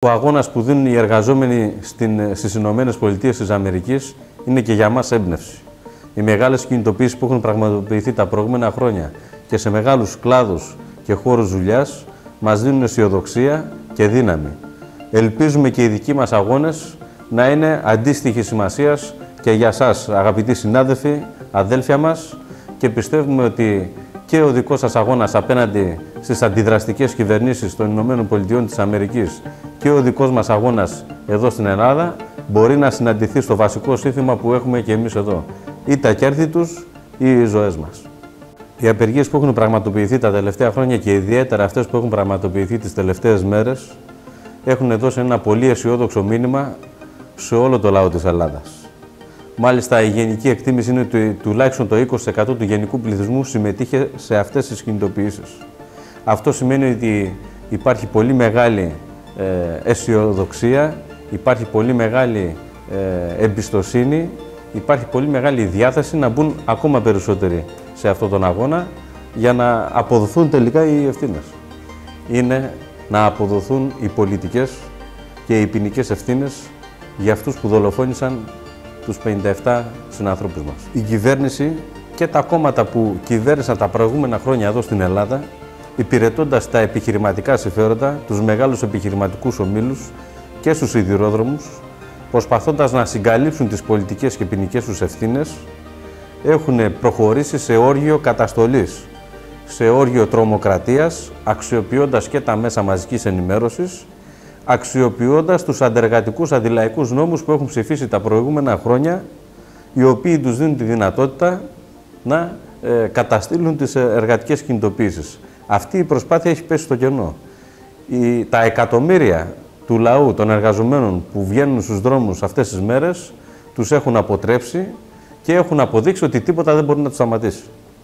Ο αγώνας που δίνουν οι εργαζόμενοι στις Ηνωμένες Πολιτείες της Αμερικής είναι και για μας έμπνευση. Οι μεγάλες κινητοποιήσεις που έχουν πραγματοποιηθεί τα προηγούμενα χρόνια και σε μεγάλους κλάδους και χώρους δουλειάς μας δίνουν αισιοδοξία και δύναμη. Ελπίζουμε και οι δικοί μας αγώνες να είναι αντίστοιχης σημασίας και για σας, αγαπητοί συνάδελφοι, αδέλφια μας, και πιστεύουμε ότι και ο δικός σας αγώνας απέναντι στις αντιδραστικές κυβερνήσεις των Ηνωμένων Πολιτειών της Αμερικής και ο δικός μας αγώνας εδώ στην Ελλάδα μπορεί να συναντηθεί στο βασικό σύνθημα που έχουμε και εμείς εδώ, ή τα κέρδη τους ή οι ζωές μας. Οι απεργίες που έχουν πραγματοποιηθεί τα τελευταία χρόνια και ιδιαίτερα αυτές που έχουν πραγματοποιηθεί τις τελευταίες μέρες έχουν δώσει ένα πολύ αισιόδοξο μήνυμα σε όλο το λαό της Ελλάδας. Μάλιστα, η γενική εκτίμηση είναι ότι τουλάχιστον το 20% του γενικού πληθυσμού συμμετείχε σε αυτές τις κινητοποιήσεις. Αυτό σημαίνει ότι υπάρχει πολύ μεγάλη αισιοδοξία, υπάρχει πολύ μεγάλη εμπιστοσύνη, υπάρχει πολύ μεγάλη διάθεση να μπουν ακόμα περισσότεροι σε αυτόν τον αγώνα για να αποδοθούν τελικά οι ευθύνες. Είναι να αποδοθούν οι πολιτικές και οι ποινικές ευθύνες για αυτούς που δολοφόνησαν τους 57 συνανθρώπους μας. Η κυβέρνηση και τα κόμματα που κυβέρνησαν τα προηγούμενα χρόνια εδώ στην Ελλάδα, υπηρετώντας τα επιχειρηματικά συμφέροντα, τους μεγάλους επιχειρηματικούς ομίλους και στους σιδηρόδρομους, προσπαθώντας να συγκαλύψουν τις πολιτικές και ποινικές τους ευθύνες, έχουν προχωρήσει σε όργιο καταστολής, σε όργιο τρομοκρατίας, αξιοποιώντας και τα μέσα μαζικής ενημέρωσης, αξιοποιώντας τους αντεργατικούς αντιλαϊκούς νόμους που έχουν ψηφίσει τα προηγούμενα χρόνια, οι οποίοι τους δίνουν τη δυνατότητα να καταστήλουν τις εργατικές κινητοποίησεις. Αυτή η προσπάθεια έχει πέσει στο κενό. Τα εκατομμύρια του λαού των εργαζομένων που βγαίνουν στους δρόμους αυτές τις μέρες τους έχουν αποτρέψει και έχουν αποδείξει ότι τίποτα δεν μπορεί να τους σταματήσει.